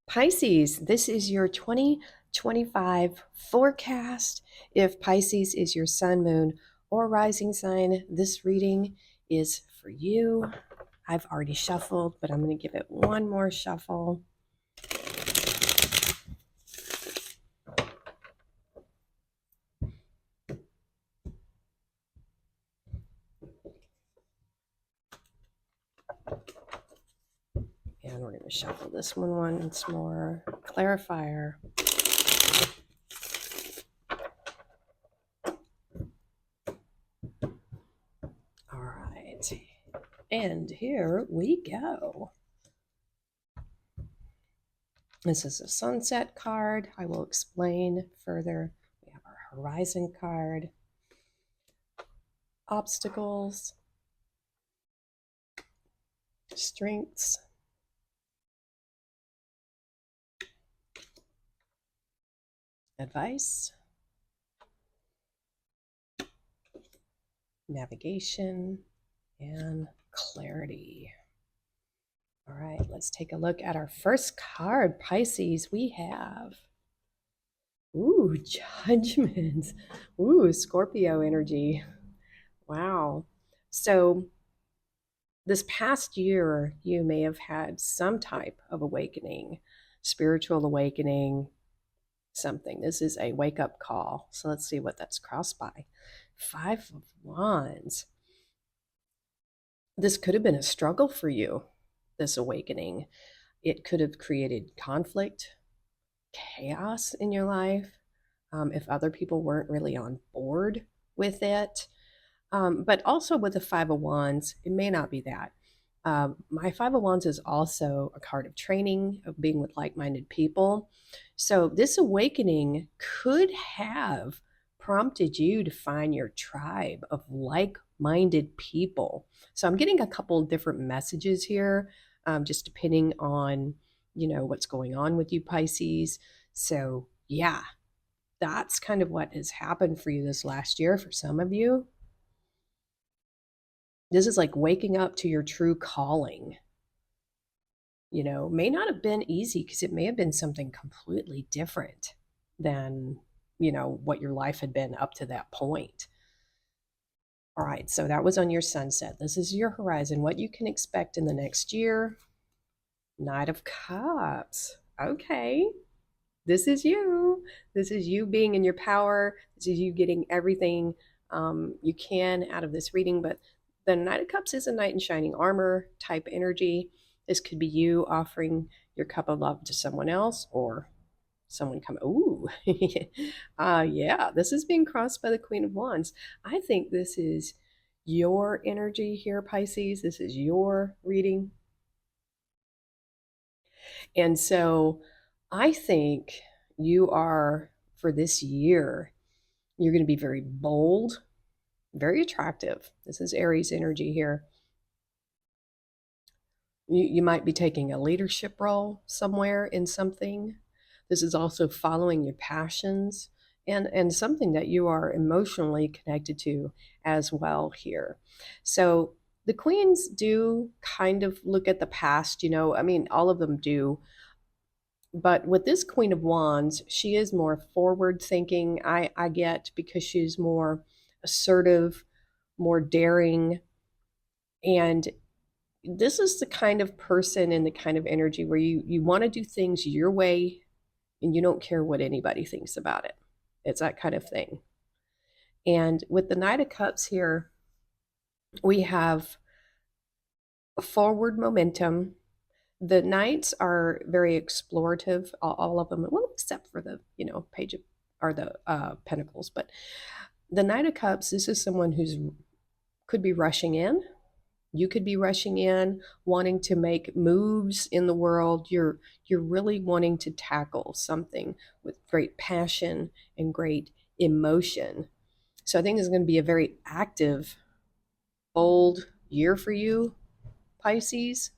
Pisces, this is your 2025 forecast. If Pisces is your sun, moon, or rising sign, this reading is for you. I've already shuffled, but I'm going to give it one more shuffle. And we're going to shuffle this one once more. Clarifier. All right. And here we go. This is a sunset card. I will explain further. We have our horizon card. Obstacles. Strengths. Advice. Navigation. And clarity. All right, let's take a look at our first card, Pisces. We have, Judgment. Scorpio energy. Wow. So this past year, you may have had some type of awakening, spiritual awakening, something. This is a wake-up call. So let's see what that's crossed by. 5 of Wands. This could have been a struggle for you, this awakening. It could have created conflict, chaos in your life, if other people weren't really on board with it. But also with the 5 of Wands, it may not be that. My 5 of Wands is also a card of training, of being with like-minded people. So this awakening could have prompted you to find your tribe of like-minded people. So I'm getting a couple of different messages here, just depending on, what's going on with you, Pisces. So yeah, that's kind of what has happened for you this last year for some of you. This is like waking up to your true calling. May not have been easy because it may have been something completely different than, what your life had been up to that point. All right, so that was on your sunset. This is your horizon, what you can expect in the next year. Knight of Cups. Okay. This is you. This is you being in your power. This is you getting everything you can out of this reading. But the Knight of Cups is a knight in shining armor type energy. This could be you offering your cup of love to someone else, or someone come. Yeah, this is being crossed by the Queen of Wands. I think this is your energy here, Pisces. This is your reading. And so I think you are, for this year, you're going to be very bold, very attractive. This is Aries energy here. You might be taking a leadership role somewhere in something. This is also following your passions and something that you are emotionally connected to as well here. So the queens do kind of look at the past, all of them do. But with this Queen of Wands, she is more forward thinking, I get, because she's more assertive, more daring. And this is the kind of person and the kind of energy where you want to do things your way and you don't care what anybody thinks about it. It's that kind of thing. And with the Knight of Cups here, we have forward momentum. The knights are very explorative, all of them, well, except for the, page of, or the pentacles. But the Knight of Cups, this is someone who's could be rushing in. You could be rushing in, wanting to make moves in the world. You're really wanting to tackle something with great passion and great emotion. So I think it's going to be a very active, bold year for you, Pisces.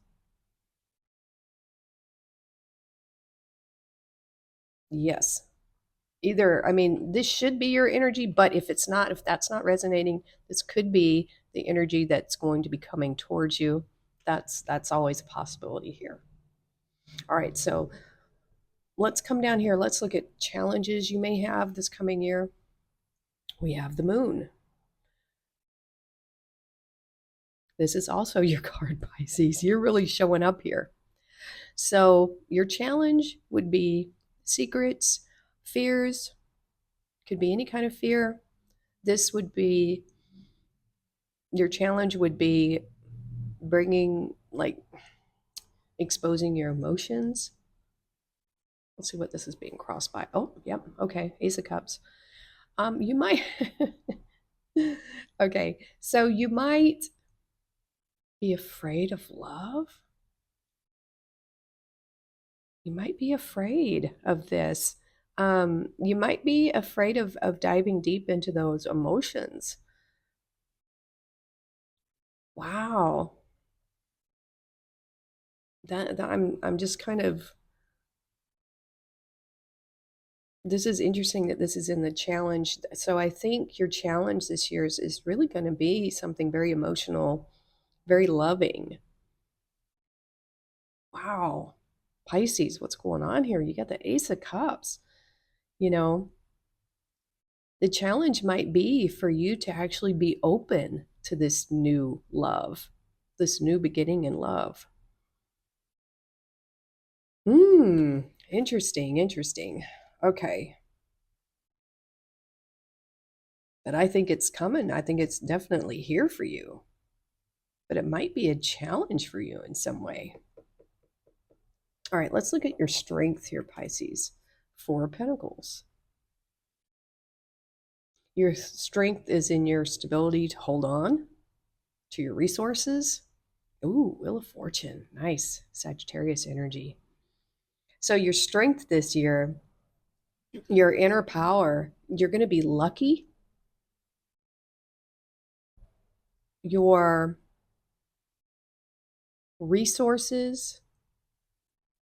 Yes. Either, this should be your energy, but if that's not resonating, this could be the energy that's going to be coming towards you. That's always a possibility here. All right, so let's come down here. Let's look at challenges you may have this coming year. We have the moon. This is also your card, Pisces. You're really showing up here. So your challenge would be secrets, fears, could be any kind of fear. This would be, your challenge would be bringing, like, exposing your emotions. Let's see what this is being crossed by. Oh, yep. Okay. Ace of Cups. You might, okay. So you might be afraid of love. You might be afraid of this. You might be afraid of diving deep into those emotions. Wow. That I'm just kind of, this is interesting that this is in the challenge. So I think your challenge this year is really going to be something very emotional, very loving. Wow. Pisces, what's going on here? You got the Ace of Cups. You know, the challenge might be for you to actually be open to this new love, this new beginning in love. Interesting, interesting. Okay. But I think it's coming. I think it's definitely here for you. But it might be a challenge for you in some way. All right, let's look at your strength here, Pisces. Four of Pentacles. Your strength is in your stability to hold on to your resources. Ooh, Wheel of Fortune. Nice. Sagittarius energy. So your strength this year, your inner power, you're going to be lucky. Your resources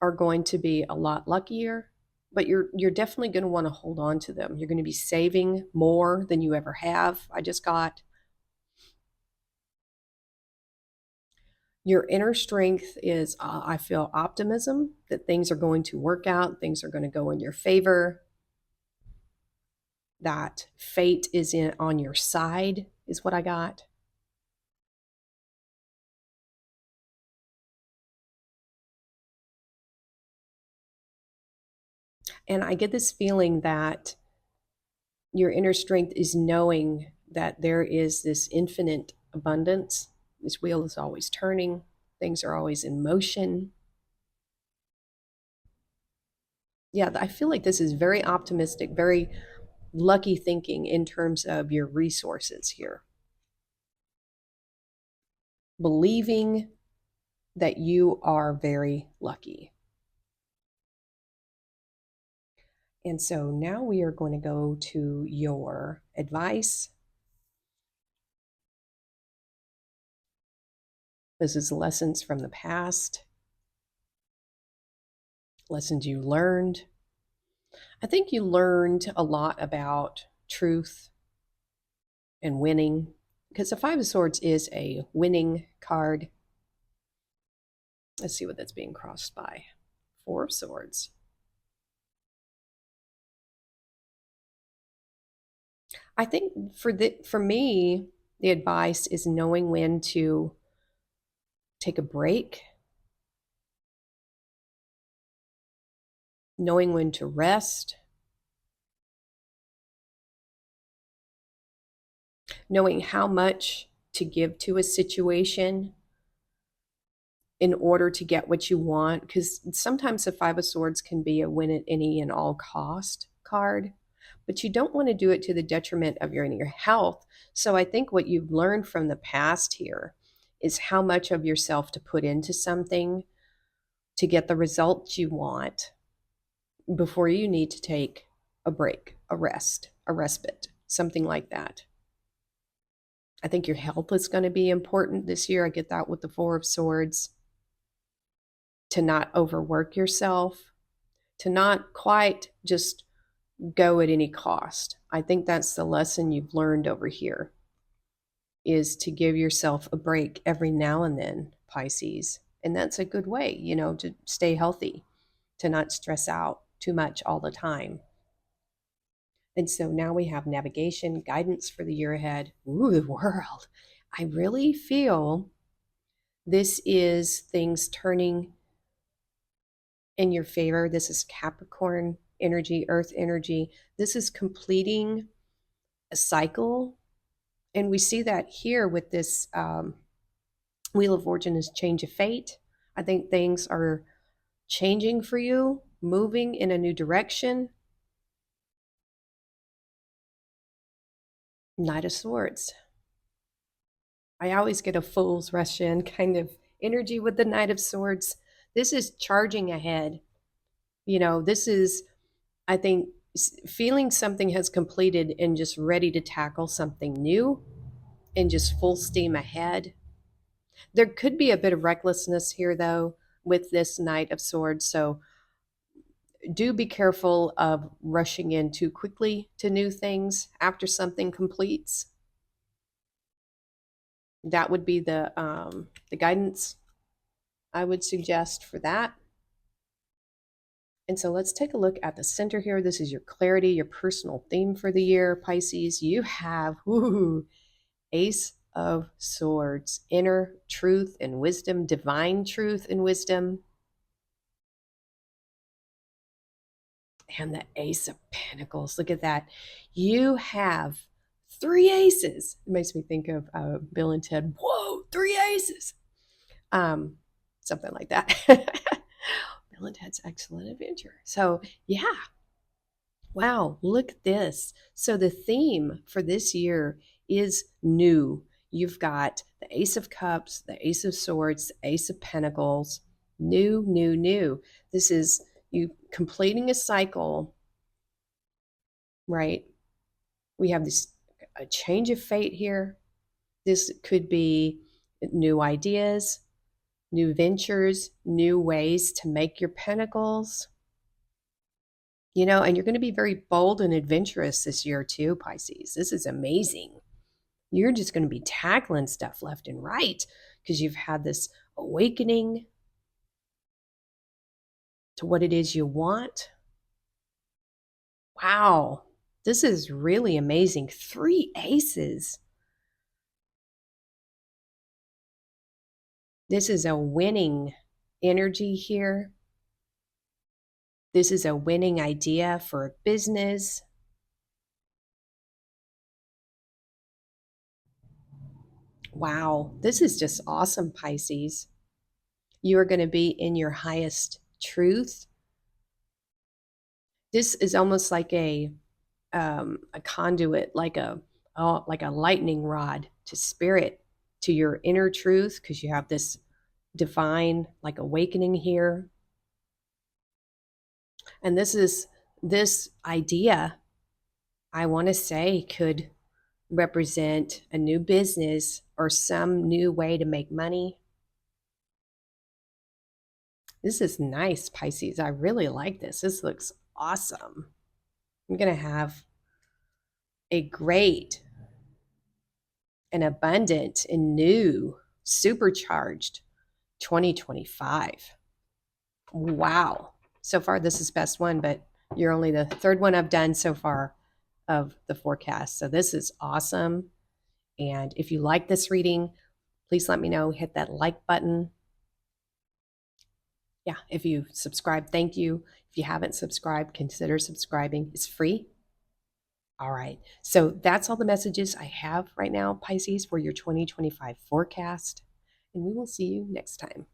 are going to be a lot luckier, but you're definitely going to want to hold on to them. You're going to be saving more than you ever have. I just got your inner strength is, I feel optimism that things are going to work out, things are going to go in your favor, that fate is in on your side, is what I got. And I get this feeling that your inner strength is knowing that there is this infinite abundance. This wheel is always turning, things are always in motion. Yeah, I feel like this is very optimistic, very lucky thinking in terms of your resources here. Believing that you are very lucky. And so now we are going to go to your advice. This is lessons from the past, lessons you learned. I think you learned a lot about truth and winning, because the Five of Swords is a winning card. Let's see what that's being crossed by. Four of Swords. I think for me, the advice is knowing when to take a break, knowing when to rest, knowing how much to give to a situation in order to get what you want. Because sometimes the Five of Swords can be a win at any and all cost card, but you don't want to do it to the detriment of your health. So I think what you've learned from the past here is how much of yourself to put into something to get the results you want before you need to take a break, a rest, a respite, something like that. I think your health is going to be important this year. I get that with the Four of Swords. To not overwork yourself, to not quite just go at any cost. I think that's the lesson you've learned over here, is to give yourself a break every now and then, Pisces. And that's a good way, to stay healthy, to not stress out. too much all the time. And so now we have navigation, guidance for the year ahead. Ooh, the world. I really feel this is things turning in your favor. This is Capricorn energy, Earth energy. This is completing a cycle. And we see that here with this Wheel of Fortune is change of fate. I think things are changing for you, moving in a new direction. Knight of Swords. I always get a fool's rush in kind of energy with the Knight of Swords. This is charging ahead. This is, I think, feeling something has completed and just ready to tackle something new and just full steam ahead. There could be a bit of recklessness here, though, with this Knight of Swords. So do be careful of rushing in too quickly to new things after something completes. That would be the guidance I would suggest for that. And so let's take a look at the center here. This is your clarity, your personal theme for the year, Pisces. You have Ace of Swords, inner truth and wisdom, divine truth and wisdom. And the Ace of Pentacles. Look at that. You have 3 aces. It makes me think of Bill and Ted. Whoa, 3 aces. Something like that. Bill and Ted's Excellent Adventure. So, yeah. Wow, look at this. So, the theme for this year is new. You've got the Ace of Cups, the Ace of Swords, the Ace of Pentacles. New, new, new. This is you completing a cycle, right? We have a change of fate here. This could be new ideas, new ventures, new ways to make your pentacles. And you're going to be very bold and adventurous this year too, Pisces. This is amazing. You're just going to be tackling stuff left and right because you've had this awakening to what it is you want. Wow, this is really amazing. 3 aces. This is a winning energy here. This is a winning idea for a business. Wow, this is just awesome, Pisces. You are going to be in your highest truth. This is almost like a conduit, like a lightning rod to spirit, to your inner truth, because you have this divine like awakening here. And this idea, I want to say, could represent a new business or some new way to make money. This is nice, Pisces. I really like this. This looks awesome. I'm going to have a great and abundant and new, supercharged 2025. Wow. So far, this is best one, but you're only the 3rd one I've done so far of the forecast. So this is awesome. And if you like this reading, please let me know. Hit that like button. Yeah, if you subscribe, thank you. If you haven't subscribed, consider subscribing. It's free. All right. So that's all the messages I have right now, Pisces, for your 2025 forecast. And we will see you next time.